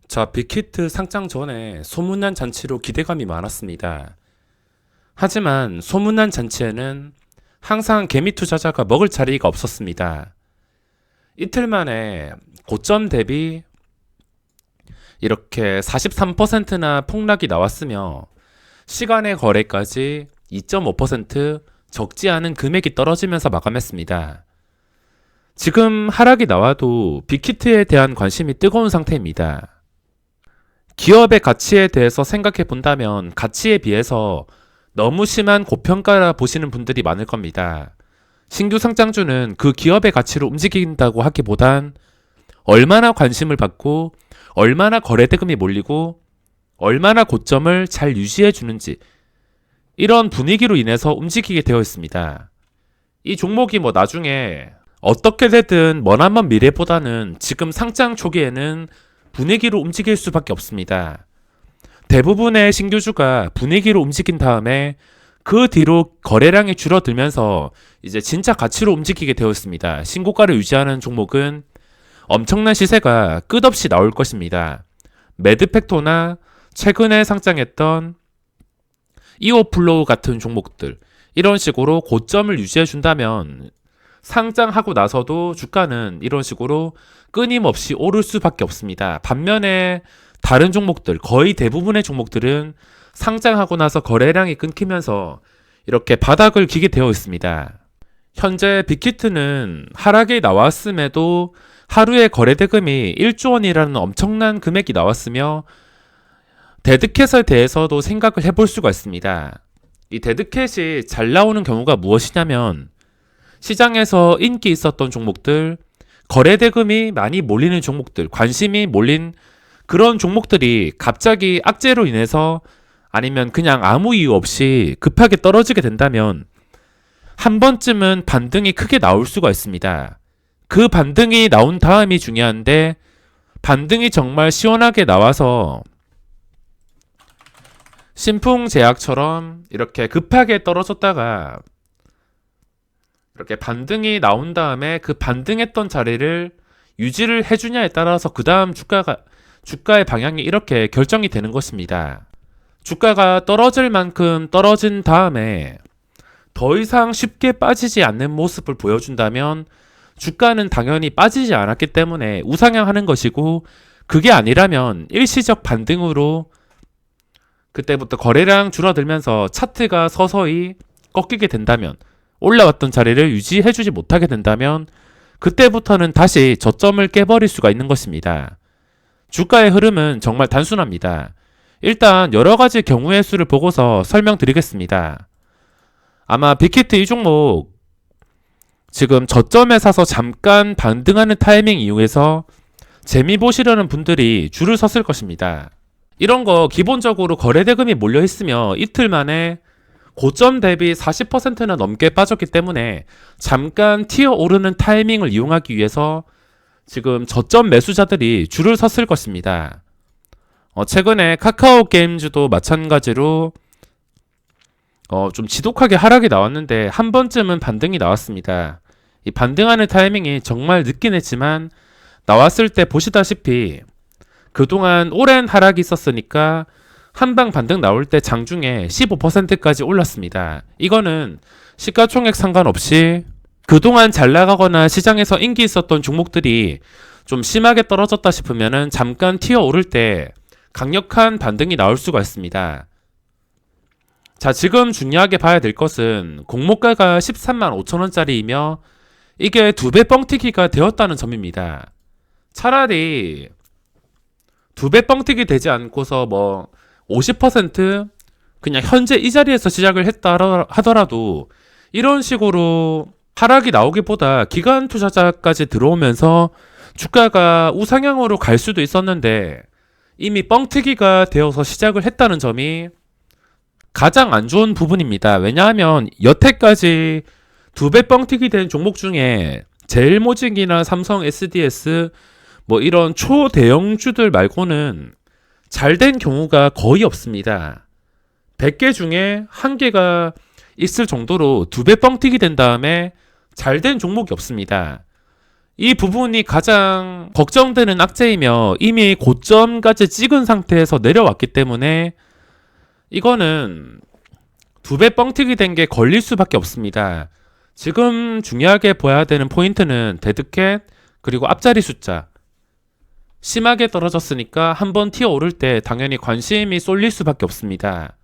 자, 빅히트 상장 전에 소문난 잔치로 기대감이 많았습니다. 하지만 소문난 잔치에는 항상 개미 투자자가 먹을 자리가 없었습니다. 이틀 만에 고점 대비 이렇게 43%나 폭락이 나왔으며 시간의 거래까지 2.5% 적지 않은 금액이 떨어지면서 마감했습니다. 지금 하락이 나와도 빅히트에 대한 관심이 뜨거운 상태입니다. 기업의 가치에 대해서 생각해 본다면 가치에 비해서 너무 심한 고평가라 보시는 분들이 많을 겁니다. 신규 상장주는 그 기업의 가치로 움직인다고 하기보단 얼마나 관심을 받고 얼마나 거래대금이 몰리고 얼마나 고점을 잘 유지해 주는지 이런 분위기로 인해서 움직이게 되어 있습니다. 이 종목이 나중에 어떻게 되든 머나먼 미래보다는 지금 상장 초기에는 분위기로 움직일 수밖에 없습니다. 대부분의 신규주가 분위기로 움직인 다음에 그 뒤로 거래량이 줄어들면서 이제 진짜 가치로 움직이게 되었습니다. 신고가를 유지하는 종목은 엄청난 시세가 끝없이 나올 것입니다. 매드팩토나 최근에 상장했던 이오플로우 같은 종목들 이런 식으로 고점을 유지해 준다면 상장하고 나서도 주가는 이런 식으로 끊임없이 오를 수밖에 없습니다. 반면에 다른 종목들, 거의 대부분의 종목들은 상장하고 나서 거래량이 끊기면서 이렇게 바닥을 기게 되어 있습니다. 현재 빅히트는 하락이 나왔음에도 하루에 거래대금이 1조 원이라는 엄청난 금액이 나왔으며 데드캣에 대해서도 생각을 해볼 수가 있습니다. 이 데드캣이 잘 나오는 경우가 무엇이냐면 시장에서 인기 있었던 종목들, 거래대금이 많이 몰리는 종목들, 관심이 몰린 그런 종목들이 갑자기 악재로 인해서 아니면 그냥 아무 이유 없이 급하게 떨어지게 된다면 한 번쯤은 반등이 크게 나올 수가 있습니다. 그 반등이 나온 다음이 중요한데 반등이 정말 시원하게 나와서 신풍제약처럼 이렇게 급하게 떨어졌다가 이렇게 반등이 나온 다음에 그 반등했던 자리를 유지를 해주냐에 따라서 그 다음 주가의 방향이 이렇게 결정이 되는 것입니다. 주가가 떨어질 만큼 떨어진 다음에 더 이상 쉽게 빠지지 않는 모습을 보여준다면 주가는 당연히 빠지지 않았기 때문에 우상향하는 것이고, 그게 아니라면 일시적 반등으로 그때부터 거래량 줄어들면서 차트가 서서히 꺾이게 된다면, 올라왔던 자리를 유지해주지 못하게 된다면 그때부터는 다시 저점을 깨버릴 수가 있는 것입니다. 주가의 흐름은 정말 단순합니다. 일단 여러가지 경우의 수를 보고서 설명드리겠습니다. 아마 빅히트 이 종목 지금 저점에 사서 잠깐 반등하는 타이밍 이용해서 재미 보시려는 분들이 줄을 섰을 것입니다. 이런 거 기본적으로 거래대금이 몰려있으며 이틀 만에 고점 대비 40%나 넘게 빠졌기 때문에 잠깐 튀어 오르는 타이밍을 이용하기 위해서 지금 저점 매수자들이 줄을 섰을 것입니다. 최근에 카카오 게임즈도 마찬가지로 좀 지독하게 하락이 나왔는데 한 번쯤은 반등이 나왔습니다. 이 반등하는 타이밍이 정말 늦긴 했지만 나왔을 때 보시다시피 그동안 오랜 하락이 있었으니까 한방 반등 나올 때 장중에 15%까지 올랐습니다. 이거는 시가총액 상관없이 그동안 잘 나가거나 시장에서 인기 있었던 종목들이 좀 심하게 떨어졌다 싶으면은 잠깐 튀어 오를 때 강력한 반등이 나올 수가 있습니다. 자, 지금 중요하게 봐야 될 것은 공모가가 13만 5천원짜리이며 이게 2배 뻥튀기가 되었다는 점입니다. 차라리 2배 뻥튀기 되지 않고서 50% 그냥 현재 이 자리에서 시작을 했다 하더라도 이런 식으로 하락이 나오기보다 기관 투자자까지 들어오면서 주가가 우상향으로 갈 수도 있었는데 이미 뻥튀기가 되어서 시작을 했다는 점이 가장 안 좋은 부분입니다. 왜냐하면 여태까지 2배 뻥튀기 된 종목 중에 제일모직이나 삼성 SDS 이런 초대형주들 말고는 잘 된 경우가 거의 없습니다. 100개 중에 1개가 있을 정도로 2배 뻥튀기 된 다음에 잘 된 종목이 없습니다. 이 부분이 가장 걱정되는 악재이며 이미 고점까지 찍은 상태에서 내려왔기 때문에 이거는 2배 뻥튀기 된 게 걸릴 수밖에 없습니다. 지금 중요하게 봐야 되는 포인트는 데드캣 그리고 앞자리 숫자. 심하게 떨어졌으니까 한번 튀어 오를 때 당연히 관심이 쏠릴 수밖에 없습니다.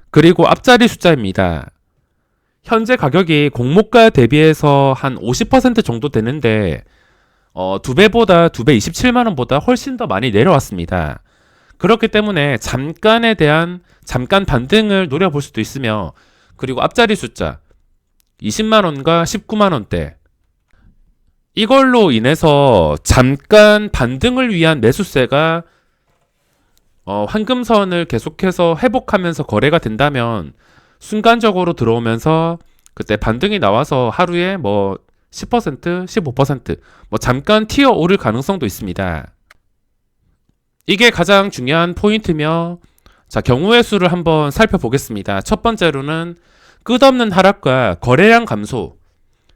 그리고 앞자리 숫자입니다. 현재 가격이 공모가 대비해서 한 50% 정도 되는데 2배보다 2배 27만원보다 훨씬 더 많이 내려왔습니다. 그렇기 때문에 잠깐 반등을 노려볼 수도 있으며, 그리고 앞자리 숫자 20만원과 19만원대, 이걸로 인해서 잠깐 반등을 위한 매수세가 황금선을 계속해서 회복하면서 거래가 된다면 순간적으로 들어오면서 그때 반등이 나와서 하루에 10%, 15% 잠깐 튀어 오를 가능성도 있습니다. 이게 가장 중요한 포인트며, 자, 경우의 수를 한번 살펴보겠습니다. 첫 번째로는 끝없는 하락과 거래량 감소.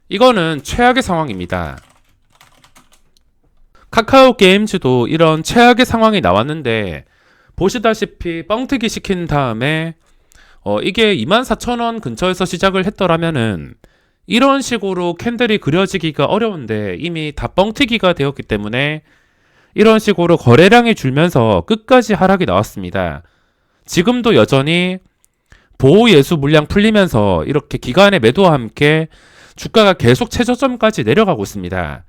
이거는 최악의 상황입니다. 카카오 게임즈도 이런 최악의 상황이 나왔는데 보시다시피 뻥튀기 시킨 다음에 이게 24,000원 근처에서 시작을 했더라면은 이런 식으로 캔들이 그려지기가 어려운데 이미 다 뻥튀기가 되었기 때문에 이런 식으로 거래량이 줄면서 끝까지 하락이 나왔습니다. 지금도 여전히 보호예수 물량 풀리면서 이렇게 기간의 매도와 함께 주가가 계속 최저점까지 내려가고 있습니다.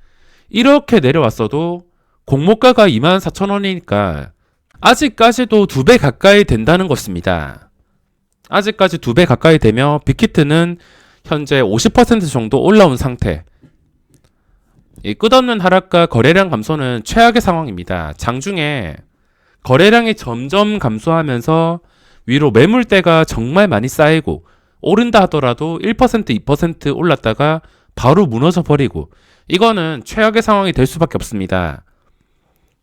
이렇게 내려왔어도 공모가가 24,000원이니까 아직까지도 2배 가까이 된다는 것입니다. 아직까지 2배 가까이 되며 빅히트는 현재 50% 정도 올라온 상태. 이 끝없는 하락과 거래량 감소는 최악의 상황입니다. 장중에 거래량이 점점 감소하면서 위로 매물대가 정말 많이 쌓이고 오른다 하더라도 1%, 2% 올랐다가 바로 무너져 버리고, 이거는 최악의 상황이 될 수밖에 없습니다.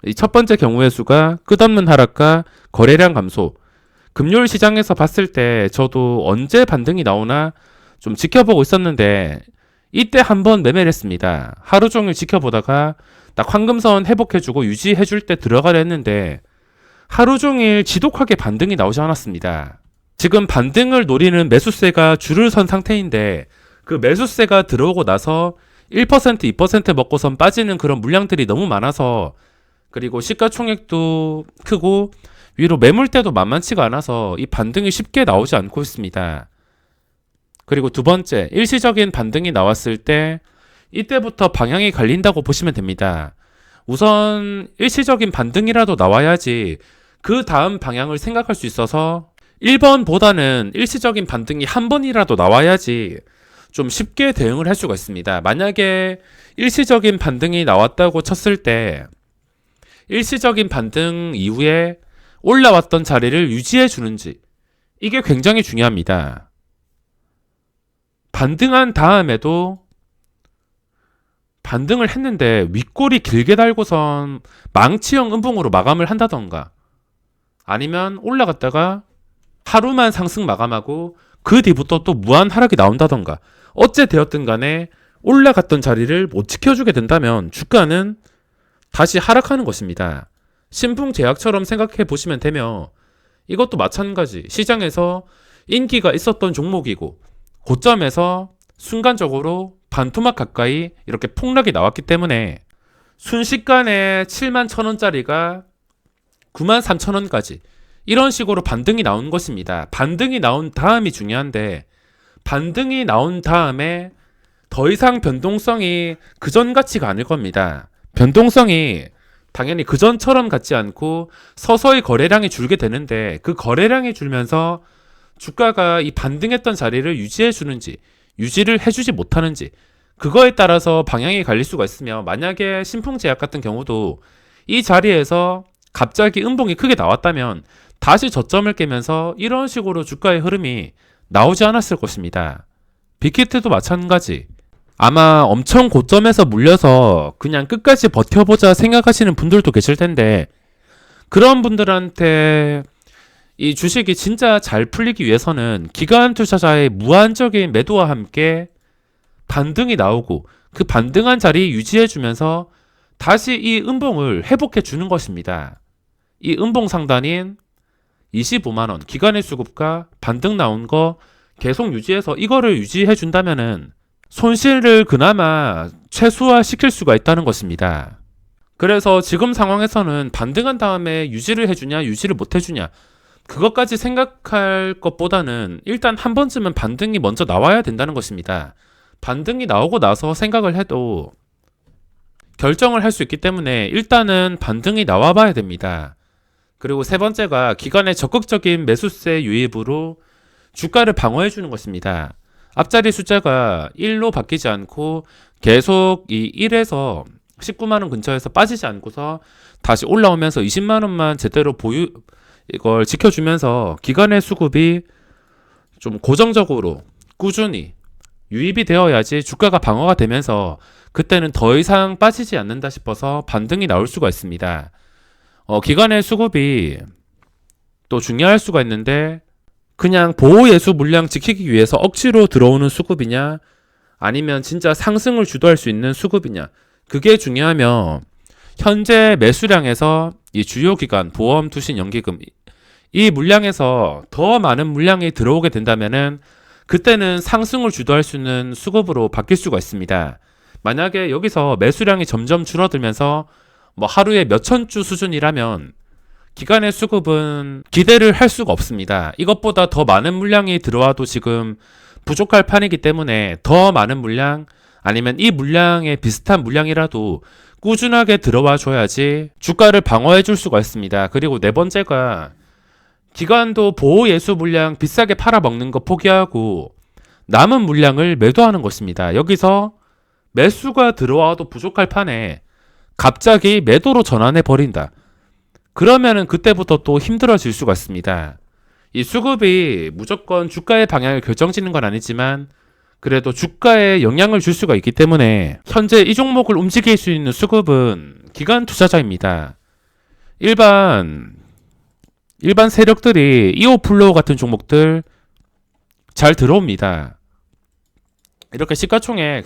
이 첫 번째 경우의 수가 끝없는 하락과 거래량 감소. 금요일 시장에서 봤을 때 저도 언제 반등이 나오나 좀 지켜보고 있었는데 이때 한번 매매를 했습니다. 하루 종일 지켜보다가 딱 황금선 회복해주고 유지해줄 때 들어가려 했는데 하루 종일 지독하게 반등이 나오지 않았습니다. 지금 반등을 노리는 매수세가 줄을 선 상태인데 그 매수세가 들어오고 나서 1%, 2% 먹고선 빠지는 그런 물량들이 너무 많아서, 그리고 시가총액도 크고 위로 매물대도 만만치가 않아서 이 반등이 쉽게 나오지 않고 있습니다. 그리고 두 번째, 일시적인 반등이 나왔을 때 이때부터 방향이 갈린다고 보시면 됩니다. 우선 일시적인 반등이라도 나와야지 그 다음 방향을 생각할 수 있어서 1번보다는 일시적인 반등이 한 번이라도 나와야지 좀 쉽게 대응을 할 수가 있습니다. 만약에 일시적인 반등이 나왔다고 쳤을 때 일시적인 반등 이후에 올라왔던 자리를 유지해 주는지, 이게 굉장히 중요합니다. 반등한 다음에도 반등을 했는데 윗골이 길게 달고선 망치형 음봉으로 마감을 한다던가, 아니면 올라갔다가 하루만 상승 마감하고 그 뒤부터 또 무한 하락이 나온다던가, 어째 되었든 간에 올라갔던 자리를 못 지켜주게 된다면 주가는 다시 하락하는 것입니다. 신풍제약처럼 생각해 보시면 되며, 이것도 마찬가지. 시장에서 인기가 있었던 종목이고 고점에서 순간적으로 반토막 가까이 이렇게 폭락이 나왔기 때문에 순식간에 71,000원짜리가 93,000원까지 이런 식으로 반등이 나온 것입니다. 반등이 나온 다음이 중요한데, 반등이 나온 다음에 더 이상 변동성이 그전 같지가 않을 겁니다. 변동성이 당연히 그전처럼 같지 않고 서서히 거래량이 줄게 되는데, 그 거래량이 줄면서 주가가 이 반등했던 자리를 유지해 주는지 유지를 해주지 못하는지, 그거에 따라서 방향이 갈릴 수가 있으며, 만약에 신풍제약 같은 경우도 이 자리에서 갑자기 음봉이 크게 나왔다면 다시 저점을 깨면서 이런 식으로 주가의 흐름이 나오지 않았을 것입니다. 빅히트도 마찬가지. 아마 엄청 고점에서 물려서 그냥 끝까지 버텨보자 생각하시는 분들도 계실 텐데, 그런 분들한테 이 주식이 진짜 잘 풀리기 위해서는 기관 투자자의 무한적인 매도와 함께 반등이 나오고 그 반등한 자리 유지해주면서 다시 이 음봉을 회복해주는 것입니다. 이 음봉 상단인 25만원 기관의 수급과 반등 나온 거 계속 유지해서 이거를 유지해준다면은 손실을 그나마 최소화시킬 수가 있다는 것입니다. 그래서 지금 상황에서는 반등한 다음에 유지를 해주냐 유지를 못 해주냐 그것까지 생각할 것보다는 일단 한 번쯤은 반등이 먼저 나와야 된다는 것입니다. 반등이 나오고 나서 생각을 해도 결정을 할 수 있기 때문에 일단은 반등이 나와 봐야 됩니다. 그리고 세 번째가 기관의 적극적인 매수세 유입으로 주가를 방어해 주는 것입니다. 앞자리 숫자가 1로 바뀌지 않고 계속 이 1에서 19만원 근처에서 빠지지 않고서 다시 올라오면서 20만원만 제대로 이걸 지켜주면서 기관의 수급이 좀 고정적으로 꾸준히 유입이 되어야지 주가가 방어가 되면서 그때는 더 이상 빠지지 않는다 싶어서 반등이 나올 수가 있습니다. 기관의 수급이 또 중요할 수가 있는데 그냥 보호예수 물량 지키기 위해서 억지로 들어오는 수급이냐 아니면 진짜 상승을 주도할 수 있는 수급이냐 그게 중요하며 현재 매수량에서 이 주요 기관 보험, 투신, 연기금 이 물량에서 더 많은 물량이 들어오게 된다면은 그때는 상승을 주도할 수 있는 수급으로 바뀔 수가 있습니다. 만약에 여기서 매수량이 점점 줄어들면서 뭐 하루에 몇천 주 수준이라면 기관의 수급은 기대를 할 수가 없습니다. 이것보다 더 많은 물량이 들어와도 지금 부족할 판이기 때문에 더 많은 물량 아니면 이 물량에 비슷한 물량이라도 꾸준하게 들어와 줘야지 주가를 방어해 줄 수가 있습니다. 그리고 네 번째가 기관도 보호 예수 물량 비싸게 팔아먹는 거 포기하고 남은 물량을 매도하는 것입니다. 여기서 매수가 들어와도 부족할 판에 갑자기 매도로 전환해 버린다. 그러면은 그때부터 또 힘들어질 수가 있습니다. 이 수급이 무조건 주가의 방향을 결정짓는 건 아니지만 그래도 주가에 영향을 줄 수가 있기 때문에 현재 이 종목을 움직일 수 있는 수급은 기관 투자자입니다. 일반 세력들이 이오플로우 같은 종목들 잘 들어옵니다. 이렇게 시가총액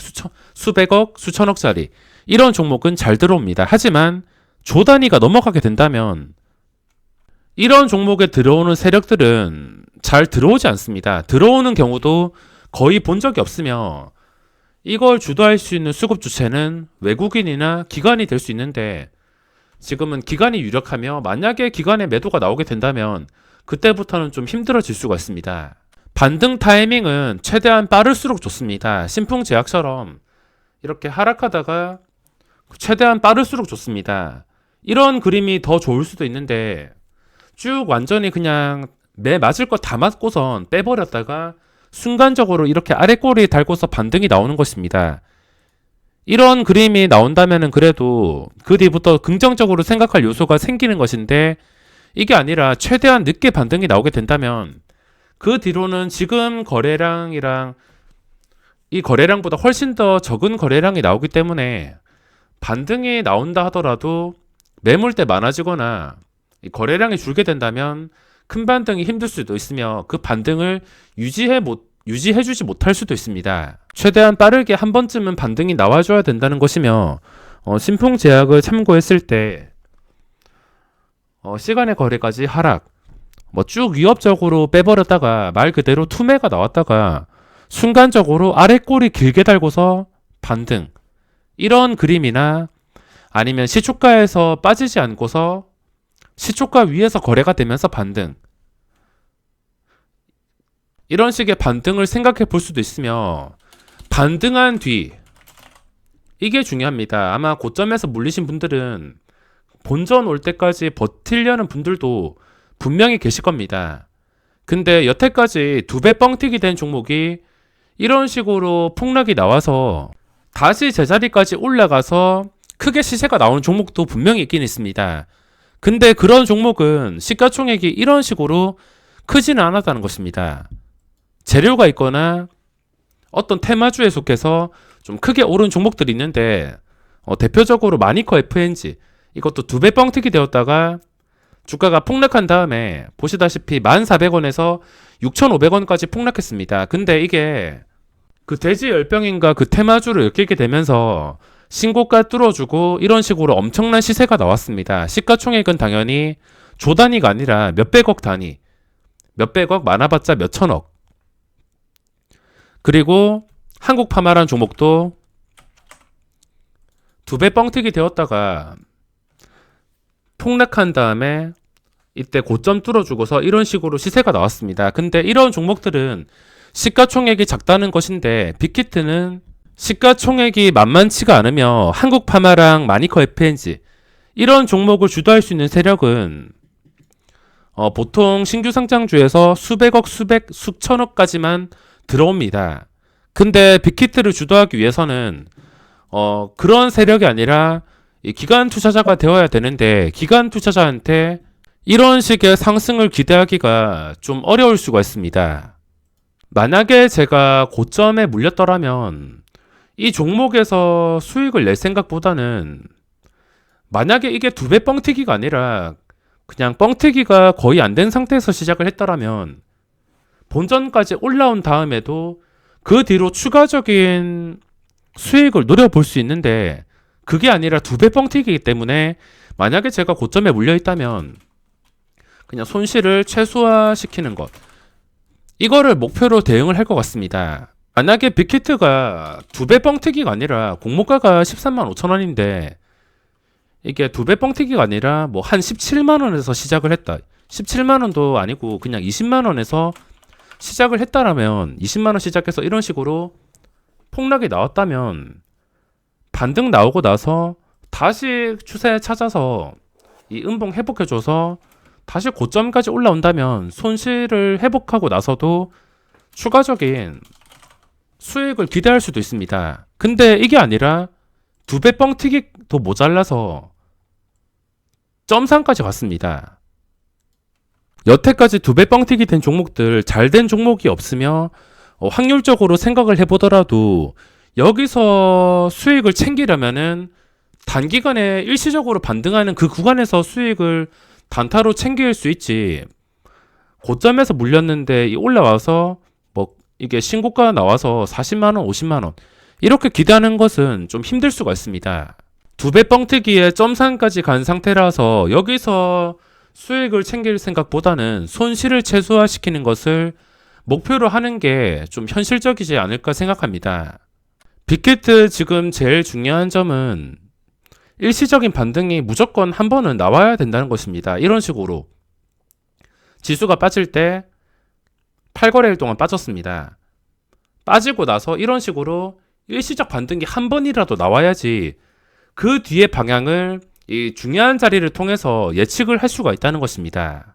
수백억, 수천억짜리 이런 종목은 잘 들어옵니다. 하지만 조 단위가 넘어가게 된다면 이런 종목에 들어오는 세력들은 잘 들어오지 않습니다. 들어오는 경우도 거의 본 적이 없으며 이걸 주도할 수 있는 수급 주체는 외국인이나 기관이 될 수 있는데 지금은 기관이 유력하며 만약에 기관의 매도가 나오게 된다면 그때부터는 좀 힘들어질 수가 있습니다. 반등 타이밍은 최대한 빠를수록 좋습니다. 신풍제약처럼 이렇게 하락하다가 최대한 빠를수록 좋습니다. 이런 그림이 더 좋을 수도 있는데 쭉 완전히 그냥 매 맞을 거 다 맞고선 빼버렸다가 순간적으로 이렇게 아래꼬리 달고서 반등이 나오는 것입니다. 이런 그림이 나온다면은 그래도 그 뒤부터 긍정적으로 생각할 요소가 생기는 것인데 이게 아니라 최대한 늦게 반등이 나오게 된다면 그 뒤로는 지금 거래량이랑 이 거래량보다 훨씬 더 적은 거래량이 나오기 때문에 반등이 나온다 하더라도 매물대 많아지거나 거래량이 줄게 된다면 큰 반등이 힘들 수도 있으며 그 반등을 유지해주지 못할 수도 있습니다. 최대한 빠르게 한 번쯤은 반등이 나와줘야 된다는 것이며 신풍제약을 참고했을 때 시간의 거래까지 하락 쭉 위협적으로 빼버렸다가 말 그대로 투매가 나왔다가 순간적으로 아래 꼬리 길게 달고서 반등 이런 그림이나 아니면 시초가에서 빠지지 않고서 시초가 위에서 거래가 되면서 반등 이런 식의 반등을 생각해 볼 수도 있으며 반등한 뒤 이게 중요합니다. 아마 고점에서 물리신 분들은 본전 올 때까지 버틸려는 분들도 분명히 계실 겁니다. 근데 여태까지 2배 뻥튀기 된 종목이 이런 식으로 폭락이 나와서 다시 제자리까지 올라가서 크게 시세가 나오는 종목도 분명히 있긴 있습니다. 근데 그런 종목은 시가총액이 이런 식으로 크지는 않았다는 것입니다. 재료가 있거나 어떤 테마주에 속해서 좀 크게 오른 종목들이 있는데 대표적으로 마니커 FNG 이것도 2배 뻥튀기 되었다가 주가가 폭락한 다음에 보시다시피 1,400원에서 6,500원까지 폭락했습니다. 근데 이게 그 돼지 열병인가 그 테마주를 엮이게 되면서 신고가 뚫어주고 이런 식으로 엄청난 시세가 나왔습니다. 시가총액은 당연히 조 단위가 아니라 몇백억 단위, 몇백억 많아봤자 몇천억. 그리고 한국 파마란 종목도 두 배 뻥튀기 되었다가 폭락한 다음에 이때 고점 뚫어주고서 이런 식으로 시세가 나왔습니다. 근데 이런 종목들은 시가총액이 작다는 것인데 빅히트는 시가총액이 만만치가 않으며 한국 파마랑 마니커 FNG 이런 종목을 주도할 수 있는 세력은 보통 신규 상장주에서 수백억, 수천억까지만 들어옵니다. 근데 빅히트를 주도하기 위해서는 그런 세력이 아니라 이 기관 투자자가 되어야 되는데 기관 투자자한테 이런 식의 상승을 기대하기가 좀 어려울 수가 있습니다. 만약에 제가 고점에 물렸더라면 이 종목에서 수익을 낼 생각보다는 만약에 이게 두 배 뻥튀기가 아니라 그냥 뻥튀기가 거의 안 된 상태에서 시작을 했더라면 본전까지 올라온 다음에도 그 뒤로 추가적인 수익을 노려볼 수 있는데 그게 아니라 두 배 뻥튀기이기 때문에 만약에 제가 고점에 물려 있다면 그냥 손실을 최소화시키는 것 이거를 목표로 대응을 할 것 같습니다. 만약에 빅히트가 두 배 뻥튀기가 아니라 공모가가 13만 5천 원인데 이게 두 배 뻥튀기가 아니라 뭐 한 17만 원에서 시작을 했다. 17만 원도 아니고 그냥 20만 원에서 시작을 했다라면 20만 원 시작해서 이런 식으로 폭락이 나왔다면 반등 나오고 나서 다시 추세 찾아서 이 음봉 회복해줘서 다시 고점까지 올라온다면 손실을 회복하고 나서도 추가적인 수익을 기대할 수도 있습니다. 근데 이게 아니라 두 배 뻥튀기도 모자라서 점상까지 갔습니다. 여태까지 두 배 뻥튀기 된 종목들 잘 된 종목이 없으며 확률적으로 생각을 해보더라도 여기서 수익을 챙기려면은 단기간에 일시적으로 반등하는 그 구간에서 수익을 단타로 챙길 수 있지. 고점에서 물렸는데 올라와서 뭐 이게 신고가 나와서 40만원, 50만원 이렇게 기대하는 것은 좀 힘들 수가 있습니다. 두 배 뻥튀기에 점상까지 간 상태라서 여기서 수익을 챙길 생각보다는 손실을 최소화시키는 것을 목표로 하는 게 좀 현실적이지 않을까 생각합니다. 빅히트 지금 제일 중요한 점은 일시적인 반등이 무조건 한 번은 나와야 된다는 것입니다. 이런 식으로 지수가 빠질 때 8거래일 동안 빠졌습니다. 빠지고 나서 이런 식으로 일시적 반등이 한 번이라도 나와야지 그 뒤의 방향을 이 중요한 자리를 통해서 예측을 할 수가 있다는 것입니다.